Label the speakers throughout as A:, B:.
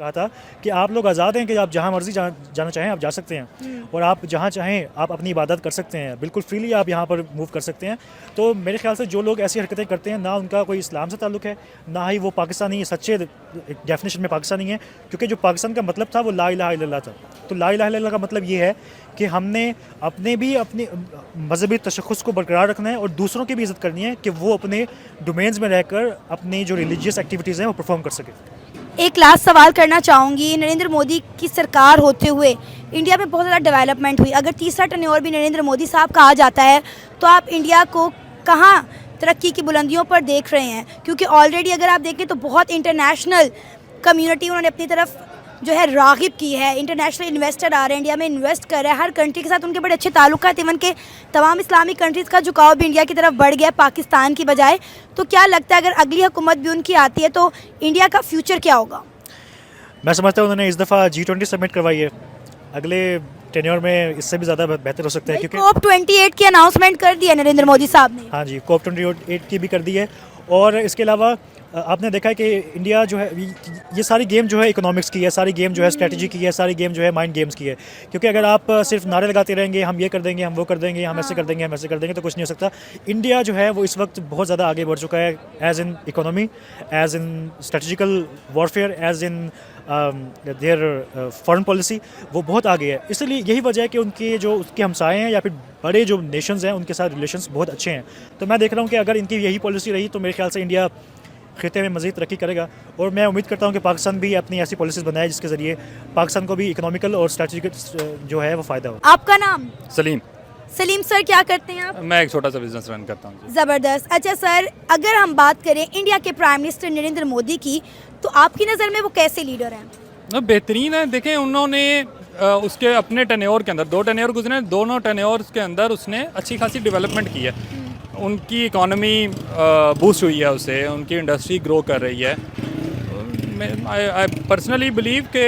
A: कहा था कि आप लोग आज़ाद हैं कि आप जहाँ मर्जी जाना चाहें आप जा सकते हैं और आप जहाँ चाहें आप अपनी इबादत कर सकते हैं, बिल्कुल फ्रीली आप यहाँ पर मूव कर सकते हैं। तो मेरे ख्याल से जो लोग ऐसी हरकतें करते हैं ना उनका कोई इस्लाम से ताल्लुक़ है, ना ही वो पाकिस्तानी सच्चे डेफिनेशन में पाकिस्तानी है, क्योंकि जो पाकिस्तान का मतलब था वो ला इलाहा इल्लल्लाह था। तो ला इलाहा इल्लल्लाह का मतलब ये है कि हमने अपने मजहबी तशख़्ख़ुस को बरकरार रखना है और दूसरों की भी इज़्ज़त करनी है कि वो अपने डोमेन्स में रहकर अपनी जो रिलीजियस एक्टिविटीज़ हैं वो परफॉर्म कर सकें।
B: एक लास्ट सवाल करना चाहूँगी, नरेंद्र मोदी की सरकार होते हुए इंडिया में बहुत ज़्यादा डेवलपमेंट हुई। अगर तीसरा टर्नओवर भी नरेंद्र मोदी साहब का आ जाता है तो आप इंडिया को कहाँ तरक्की की बुलंदियों पर देख रहे हैं? क्योंकि ऑलरेडी अगर आप देखें तो बहुत इंटरनेशनल कम्युनिटी उन्होंने अपनी तरफ जो है राग़िब की है। इंटरनेशनल इन्वेस्टर आ रहे हैं, इंडिया में इन्वेस्ट कर रहे हैं, हर कंट्री के साथ उनके बड़े अच्छे ताल्लुकात, इवन के तमाम इस्लामिक कंट्रीज़ का झुकाव भी इंडिया की तरफ बढ़ गया पाकिस्तान की बजाय। तो क्या लगता है अगर अगली हुकूमत भी उनकी आती है तो इंडिया का फ्यूचर क्या होगा?
A: मैं समझता हूँ उन्होंने इस दफ़ा G20 समिट करवाई है, अगले टेन्योर में इससे भी ज़्यादा बेहतर हो सकता है, क्योंकि
B: COP28 की अनाउंसमेंट कर दी है नरेंद्र मोदी साहब ने।
A: हाँ जी, COP28 की भी कर दी है। और इसके अलावा आपने देखा है कि इंडिया जो है ये सारी गेम जो है इकोनॉमिक्स की है, सारी गेम जो है स्ट्रेटजी की है, सारी गेम जो है माइंड गेम्स की है। क्योंकि अगर आप सिर्फ नारे लगाते रहेंगे हम ये कर देंगे, हम वो कर देंगे, हम ऐसे कर देंगे, हम ऐसे कर देंगे, तो कुछ नहीं हो सकता। इंडिया जो है वो इस वक्त बहुत ज़्यादा आगे बढ़ चुका है, as in economy, as in strategical warfare, as in their foreign policy, वो बहुत आगे है। इसलिए यही वजह है कि उसके हमसाए हैं या फिर बड़े जो नेशंस हैं उनके साथ रिलेशंस बहुत अच्छे हैं। तो मैं देख रहा हूँ कि अगर इनकी यही पॉलिसी रही तो मेरे ख्याल से इंडिया खिते में मज़ीद तरक्की करेगा। और मैं उम्मीद करता हूँ कि पाकिस्तान भी अपनी ऐसी पॉलिसीज़ बनाए जिसके ज़रिए पाकिस्तान को भी इकोनॉमिकल और स्ट्रेटजिक जो है वो फ़ायदा हो।
B: आपका नाम?
C: सलीम।
B: सलीम सर, क्या करते हैं आप?
C: मैं एक छोटा सा बिजनेस रन करता हूँ।
B: ज़बरदस्त। अच्छा सर, अगर हम बात करें इंडिया के प्राइम मिनिस्टर नरेंद्र मोदी की, तो आपकी नज़र में वो कैसे लीडर हैं?
C: बेहतरीन है। देखें, उन्होंने उसके अपने टेन्योर के अंदर 2 टेन्योर गुजरे, दोनों टेन्योर्स के अंदर उसने अच्छी खासी डेवलपमेंट की है। उनकी इकॉनमी बूस्ट हुई है, उससे उनकी इंडस्ट्री ग्रो कर रही है। आई पर्सनली बिलीव कि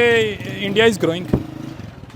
C: इंडिया इज़ ग्रोइंग।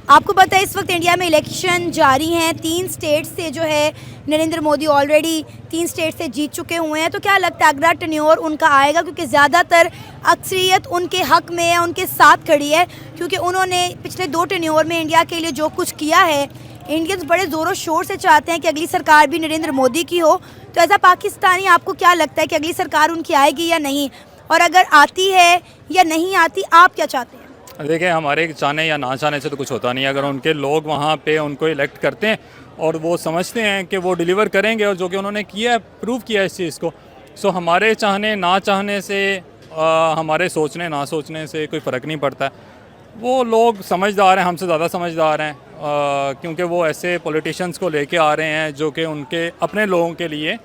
B: आपको पता है इस वक्त इंडिया में इलेक्शन जारी हैं, 3 स्टेट से जो है नरेंद्र मोदी ऑलरेडी 3 स्टेट से जीत चुके हुए हैं। तो क्या लगता है अगला टर्नओवर उनका आएगा? क्योंकि ज़्यादातर अक्सरियत उनके हक में है, उनके साथ खड़ी है, क्योंकि उन्होंने पिछले 2 टर्नओवर में इंडिया के लिए जो कुछ किया है, इंडियंस बड़े ज़ोरों शोर से चाहते हैं कि अगली सरकार भी नरेंद्र मोदी की हो। तो एज अ पाकिस्तानी आपको क्या लगता है कि अगली सरकार उनकी आएगी या नहीं, और अगर आती है या नहीं आती, आप क्या चाहते हैं?
C: देखिए, हमारे चाहने या ना चाहने से तो कुछ होता नहीं। अगर उनके लोग वहाँ पे उनको इलेक्ट करते हैं और वो समझते हैं कि वो डिलीवर करेंगे, और जो कि उन्होंने किया है, प्रूव किया है इस चीज़ को, सो हमारे चाहने ना चाहने से हमारे सोचने ना सोचने से कोई फ़र्क नहीं पड़ता। वो लोग समझदार हैं, हमसे ज़्यादा समझदार हैं, क्योंकि वो ऐसे पॉलिटिशियंस को लेके आ रहे हैं जो कि उनके अपने लोगों के लिए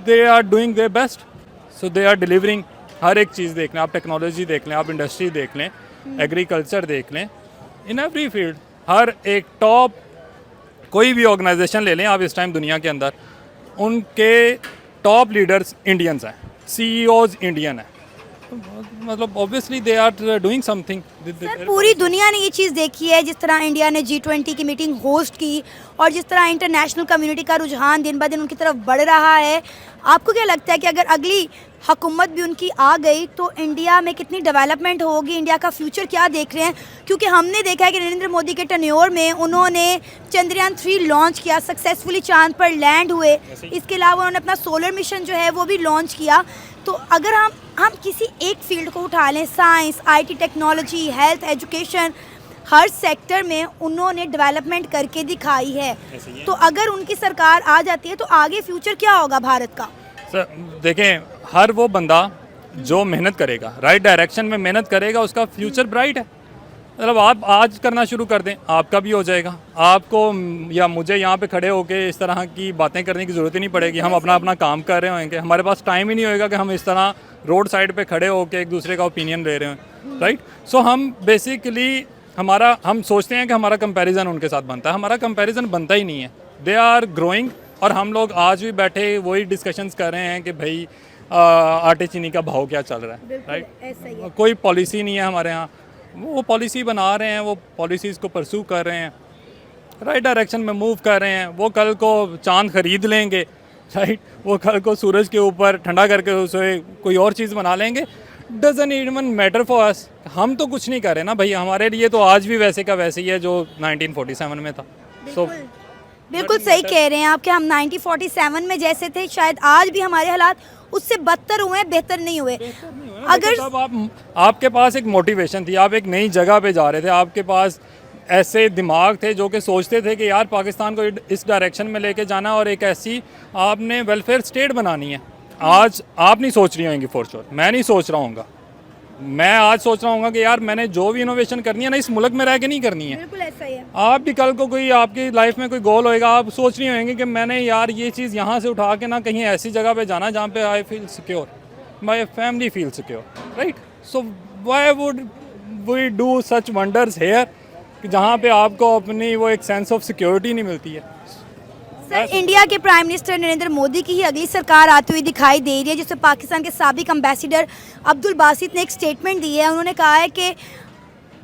C: they are doing their best, so they are delivering. हर एक चीज़ देख लें, आप टेक्नोलॉजी देख लें, आप इंडस्ट्री देख लें, एग्रीकल्चर देख लें, इन एवरी फील्ड हर एक टॉप कोई भी ऑर्गेनाइजेशन ले लें आप इस टाइम दुनिया के अंदर, उनके टॉप लीडर्स इंडियंस हैं, CEOs इंडियन हैं। मतलब obviously they are doing something.
B: Sir, पूरी दुनिया ने ये चीज़ देखी है, जिस तरह इंडिया ने G20 की मीटिंग होस्ट की और जिस तरह इंटरनेशनल कम्युनिटी का रुझान दिन ब दिन उनकी तरफ बढ़ रहा है। आपको क्या लगता है कि अगर अगली हुकूमत भी उनकी आ गई तो इंडिया में कितनी डेवलपमेंट होगी? इंडिया का फ्यूचर क्या देख रहे हैं? क्योंकि हमने देखा है कि नरेंद्र मोदी के टर्नओवर में उन्होंने चंद्रयान 3 लॉन्च किया, सक्सेसफुली चांद पर लैंड हुए। इसके अलावा उन्होंने अपना सोलर मिशन जो है वो भी लॉन्च किया। तो अगर हम किसी एक फील्ड को उठा लें, science, IT, technology, health, education, her sector में उन्होंने डेवलपमेंट करके दिखाई है। तो अगर उनकी सरकार आ जाती है तो आगे फ्यूचर क्या होगा भारत का?
C: सर देखें, हर वो बंदा जो मेहनत करेगा, राइट डायरेक्शन में मेहनत करेगा, उसका फ्यूचर ब्राइट है। मतलब आप आज करना शुरू कर दें, आपका भी हो जाएगा। आपको या मुझे यहाँ पे खड़े होके इस तरह की बातें करने की ज़रूरत ही नहीं पड़ेगी। हम अपना अपना काम कर रहे होंगे, हमारे पास टाइम ही नहीं होएगा कि हम इस तरह रोड साइड पे खड़े होके एक दूसरे का ओपिनियन ले रहे हैं, राइट। सो हम बेसिकली हम सोचते हैं कि हमारा कंपैरिजन उनके साथ बनता है, हमारा कंपैरिजन बनता ही नहीं है। दे आर ग्रोइंग, और हम लोग आज भी बैठे वही डिस्कशंस कर रहे हैं कि भाई आटे चीनी का भाव क्या चल रहा है, राइट। कोई पॉलिसी नहीं है हमारे यहाँ, वो पॉलिसी बना रहे हैं, वो पॉलिसीज़ को परस्यू कर रहे हैं, राइट डायरेक्शन में मूव कर रहे हैं। वो कल को चांद खरीद लेंगे, राइट, वो कल को सूरज के ऊपर ठंडा करके उसे कोई और चीज़ बना लेंगे। Doesn't even matter for us. हम तो कुछ नहीं कर रहे ना भाई, हमारे लिए तो आज भी वैसे का वैसे ही है जो 1947 में था। सो
B: बिल्कुल सही कह रहे हैं आप कि हम 1947 में जैसे थे शायद आज भी हमारे हालात उससे बदतर हुए हैं, बेहतर नहीं हुए। अगर
C: तब आपके पास एक मोटिवेशन थी, आप एक नई जगह पे जा रहे थे, आपके पास ऐसे दिमाग थे जो कि सोचते थे कि यार पाकिस्तान को इस डायरेक्शन में लेके जाना और एक ऐसी आपने वेलफेयर स्टेट बनानी है। आज आप नहीं सोच रही होंगी फॉर श्योर, मैं नहीं सोच रहा हूँगा। मैं आज सोच रहा हूँ कि यार मैंने जो भी इनोवेशन करनी है ना इस मुल्क में रह के नहीं करनी है।
B: बिल्कुल ऐसा ही है।
C: आप भी कल को कोई आपकी लाइफ में कोई गोल होएगा, आप सोच रही होंगे कि मैंने यार ये चीज़ यहाँ से उठा के ना कहीं ऐसी जगह पे जाना जहाँ पे I feel secure, my family feel secure, right. So why would we do such wonders here कि जहाँ पे आपको अपनी वो एक सेंस ऑफ सिक्योरिटी नहीं मिलती है।
B: सर, इंडिया के प्राइम मिनिस्टर नरेंद्र मोदी की ही अगली सरकार आती हुई दिखाई दे रही है, जिसमें पाकिस्तान के साबिक एम्बेसडर अब्दुल बासित ने एक स्टेटमेंट दी है। उन्होंने कहा है कि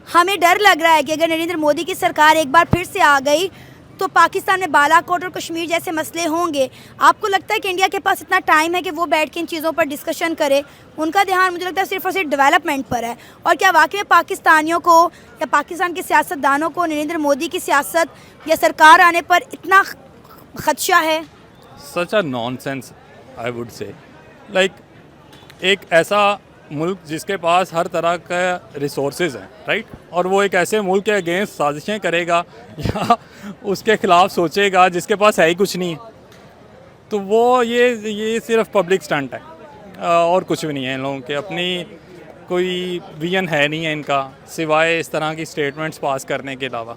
B: हमें डर लग रहा है कि अगर नरेंद्र मोदी की सरकार एक बार फिर से आ गई तो पाकिस्तान में बालाकोट और कश्मीर जैसे मसले होंगे। आपको लगता है कि इंडिया के पास इतना टाइम है कि वो बैठ के इन चीज़ों पर डिस्कशन करे? उनका ध्यान मुझे लगता है सिर्फ और सिर्फ डेवलपमेंट पर है। और क्या वाकई में पाकिस्तानियों को या पाकिस्तान के सियासतदानों को नरेंद्र मोदी की सियासत या सरकार आने पर इतना खदशा है?
C: Such a nonsense I would say. Like एक ऐसा मुल्क जिसके पास हर तरह का रिसोर्सेज हैं, राइट, और वो एक ऐसे मुल्क के अगेंस्ट साजिशें करेगा या उसके ख़िलाफ़ सोचेगा जिसके पास है ही कुछ नहीं है, तो वो ये सिर्फ पब्लिक स्टंट है और कुछ भी नहीं है। इन लोगों के अपनी कोई विजन है नहीं है इनका, सिवाय इस तरह की स्टेटमेंट्स पास करने के अलावा।